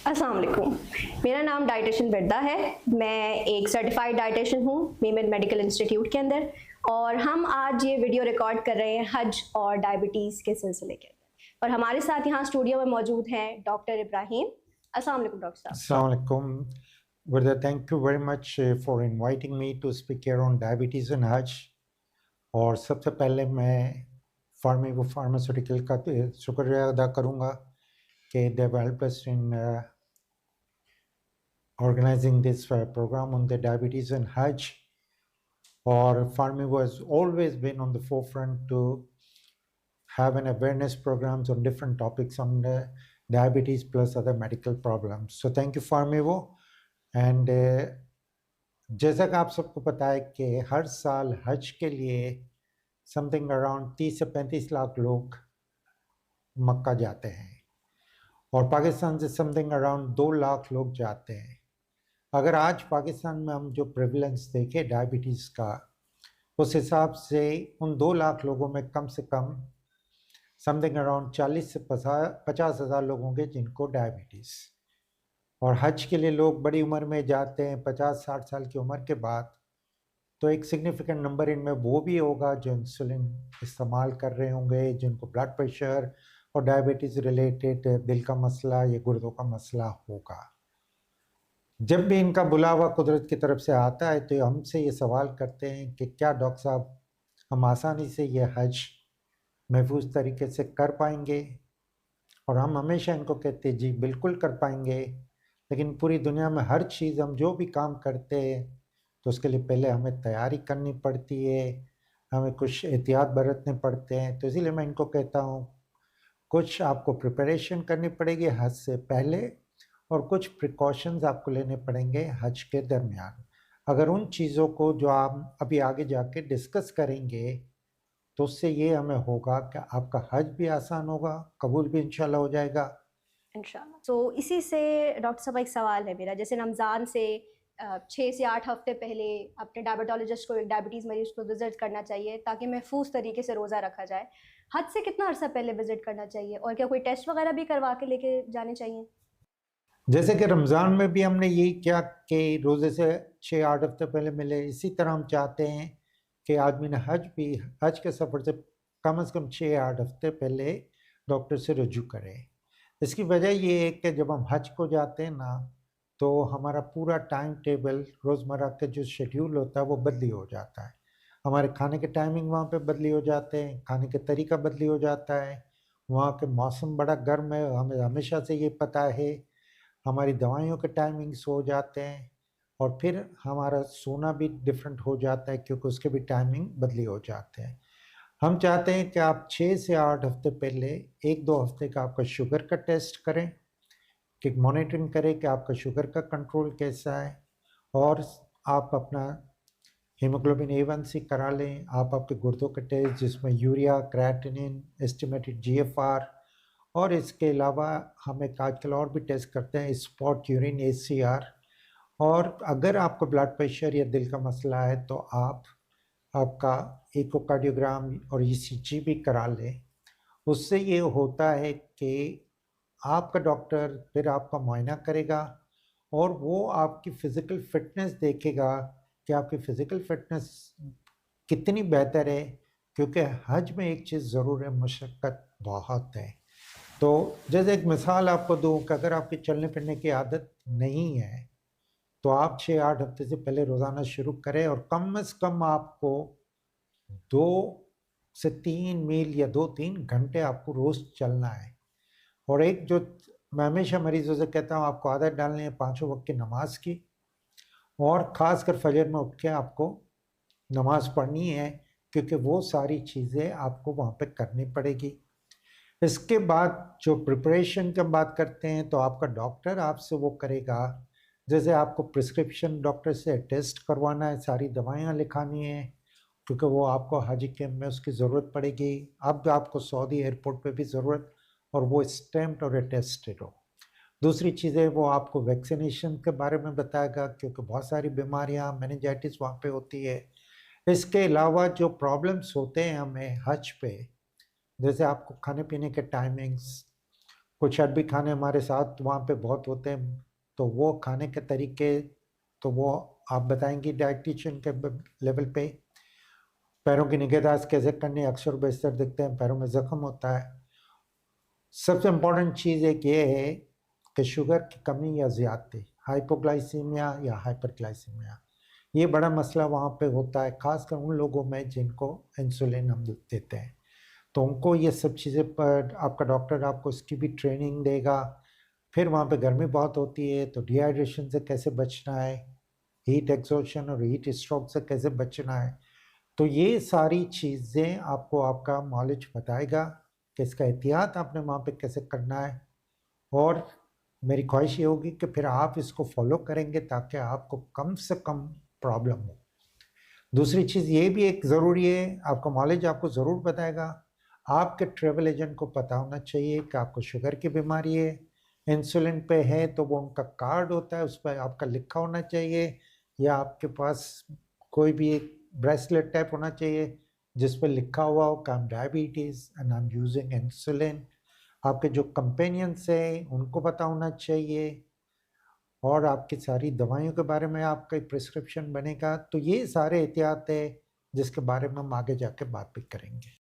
अस्सलाम वालेकुम। मेरा नाम डाइटिशियन विरदा है। मैं एक सर्टिफाइड डाइटिशियन हूँ मीमेड मेडिकल इंस्टीट्यूट के अंदर, और हम आज ये वीडियो रिकॉर्ड कर रहे हैं हज और डायबिटीज़ के सिलसिले के अंदर। और हमारे साथ यहाँ स्टूडियो में मौजूद हैं डॉक्टर इब्राहिम। अस्सलाम वालेकुम डॉक्टर साहब। Assalamu alaikum. Virda, thank you very much for inviting me to speak here on diabetes and Hajj. और सबसे पहले मैं फार्मेगो फार्मास्यूटिकल का शुक्रिया अदा करूँगा कि they have helped us in organizing this program on the diabetes and Hajj. और Farmigo has always been on the forefront to have an awareness programs on different topics on diabetes plus other medical problems. So thank you Farmigo. And जैसा कि आप सबको पता है कि हर साल हज के लिए समथिंग अराउंड 30 से 35 लाख लोग मक्का जाते हैं और पाकिस्तान से समथिंग अराउंड 2 लाख लोग जाते हैं। अगर आज पाकिस्तान में हम जो प्रेवलेंस देखें डायबिटीज़ का, उस हिसाब से उन 2 लाख लोगों में कम से कम समथिंग अराउंड 40 से 50 हज़ार लोग होंगे जिनको डायबिटीज़। और हज के लिए लोग बड़ी उम्र में जाते हैं 50-60 साल की उम्र के बाद, तो एक सिग्निफिकेंट नंबर इनमें वो भी होगा जो इंसुलिन इस्तेमाल कर रहे होंगे, जिनको ब्लड प्रेशर और डायबिटीज़ रिलेटेड दिल का मसला या गुर्दों का मसला होगा। जब भी इनका बुलावा कुदरत की तरफ से आता है तो हमसे ये सवाल करते हैं कि क्या डॉक्टर साहब हम आसानी से ये हज महफूज तरीके से कर पाएंगे, और हम हमेशा इनको कहते हैं जी बिल्कुल कर पाएंगे। लेकिन पूरी दुनिया में हर चीज़ हम जो भी काम करते हैं तो उसके लिए पहले हमें तैयारी करनी पड़ती है, हमें कुछ एहतियात बरतने पड़ते हैं। तो इसीलिए मैं इनको कहता हूँ कुछ आपको प्रिपरेशन करनी पड़ेगी हज से पहले और कुछ प्रिकॉशंस आपको लेने पड़ेंगे हज के दरमियान। अगर उन चीज़ों को जो आप अभी आगे जाके डिस्कस करेंगे तो उससे ये हमें होगा कि आपका हज भी आसान होगा, कबूल भी इंशाल्लाह हो जाएगा इंशाल्लाह। तो इसी से डॉक्टर साहब एक सवाल है मेरा, जैसे रमज़ान से 6 से 8 हफ्ते पहले अपने डायबिटोलॉजिस्ट को, एक डायबिटीज़ मरीज़ को विज़िट करना चाहिए ताकि महफूज तरीके से रोज़ा रखा जाए। हज से कितना अर्सा पहले विज़िट करना चाहिए, और क्या कोई टेस्ट वगैरह भी करवा के लेके जाने चाहिए? जैसे कि रमज़ान में भी हमने यही किया कि रोज़े से 6-8 हफ्ते पहले मिले, इसी तरह हम चाहते हैं कि आदमी ने हज के सफ़र से कम 6-8 हफ्ते पहले डॉक्टर से रुजू करे। इसकी वजह ये है कि जब हम हज को जाते हैं ना तो हमारा पूरा टाइम टेबल रोज़मर्रा का जो शेड्यूल होता है वो बदली हो जाता है। हमारे खाने के टाइमिंग वहाँ पे बदली हो जाते हैं, खाने के तरीका बदली हो जाता है, वहाँ के मौसम बड़ा गर्म है, हमें हमेशा से ये पता है। हमारी दवाइयों के टाइमिंग्स हो जाते हैं और फिर हमारा सोना भी डिफरेंट हो जाता है क्योंकि उसके भी टाइमिंग बदली हो जाते हैं। हम चाहते हैं कि आप 6 से 8 हफ्ते पहले 1-2 हफ्ते का आपका शुगर का टेस्ट करें, कि मॉनिटरिंग करें कि आपका शुगर का कंट्रोल कैसा है, और आप अपना हीमोग्लोबिन A1C करा लें। आप आपके गुर्दों का टेस्ट जिसमें यूरिया, क्रिएटिनिन, एस्टिमेटेड GFR, और इसके अलावा हम एक आजकल और भी टेस्ट करते हैं स्पॉट यूरिन ACR। और अगर आपको ब्लड प्रेशर या दिल का मसला है तो आपका इकोकार्डियोग्राम और ECG भी करा लें। उससे ये होता है कि आपका डॉक्टर फिर आपका मुआयना करेगा और वो आपकी फ़िज़िकल फ़िटनेस देखेगा कि आपकी फ़िज़िकल फ़िटनेस कितनी बेहतर है, क्योंकि हज में एक चीज़ ज़रूर है, मशक्क़त बहुत है। तो जैसे एक मिसाल आपको दूँ कि अगर आपकी चलने फिरने की आदत नहीं है तो आप 6-8 हफ्ते से पहले रोज़ाना शुरू करें और कम से कम आपको 2 से 3 मील या 2-3 घंटे आपको रोज़ चलना है। और एक जो मैं हमेशा मरीजों से कहता हूँ, आपको आदत डालनी है 5 वक्त की नमाज की, और ख़ासकर फजर में उठ के आपको नमाज पढ़नी है, क्योंकि वो सारी चीज़ें आपको वहाँ पे करनी पड़ेगी। इसके बाद जो प्रिपरेशन की हम बात करते हैं तो आपका डॉक्टर आपसे वो करेगा, जैसे आपको प्रिस्क्रिप्शन डॉक्टर से टेस्ट करवाना है, सारी दवाइयाँ लिखानी है, क्योंकि वो आपको हज कैंप में उसकी ज़रूरत पड़ेगी। अब आपको सऊदी एयरपोर्ट पे भी ज़रूरत, और वो स्टैम्प्ड और अटेस्टेड हो। दूसरी चीज़ें वो आपको वैक्सीनेशन के बारे में बताएगा, क्योंकि बहुत सारी बीमारियाँ मेनिंजाइटिस वहाँ पे होती है। इसके अलावा जो प्रॉब्लम्स होते हैं हमें हज पे, जैसे आपको खाने पीने के टाइमिंग्स, कुछ अरबी खाने हमारे साथ वहाँ पे बहुत होते हैं, तो वो खाने के तरीके तो वो आप बताएंगी डाइटिशियन के लेवल पे। पैरों की निगहदाश्त कैसे करनी, अक्सर बेशतर दिखते हैं पैरों में ज़ख्म होता है। सबसे इम्पोर्टेंट चीज़ एक ये है कि शुगर की कमी या ज़्यादती, हाइपोग्लाइसीमिया या हाइपरग्लाइसीमिया, ये बड़ा मसला वहाँ पे होता है, ख़ासकर उन लोगों में जिनको इंसुलिन हम देते हैं। तो उनको ये सब चीज़ें पर आपका डॉक्टर आपको इसकी भी ट्रेनिंग देगा। फिर वहाँ पे गर्मी बहुत होती है, तो डिहाइड्रेशन से कैसे बचना है, हीट एक्सॉशन और हीट स्ट्रोक से कैसे बचना है, तो ये सारी चीज़ें आपको आपका नॉलेज बताएगा कि इसका एहतियात आपने वहाँ पे कैसे करना है। और मेरी ख्वाहिश ये होगी कि फिर आप इसको फॉलो करेंगे ताकि आपको कम से कम प्रॉब्लम हो। दूसरी चीज़ ये भी एक ज़रूरी है, आपका नॉलेज आपको ज़रूर बताएगा, आपके ट्रैवल एजेंट को पता होना चाहिए कि आपको शुगर की बीमारी है, इंसुलिन पे है, तो वो उनका कार्ड होता है, उस पर आपका लिखा होना चाहिए, या आपके पास कोई भी एक ब्रेसलेट टाइप होना चाहिए जिस पर लिखा हुआ हो कि I am diabetes and I am using insulin. आपके जो कंपेनियंस हैं उनको पता होना चाहिए, और आपकी सारी दवाइयों के बारे में आपका एक प्रिस्क्रिप्शन बनेगा। तो ये सारे एहतियात है जिसके बारे में हम आगे जाके बात भी करेंगे।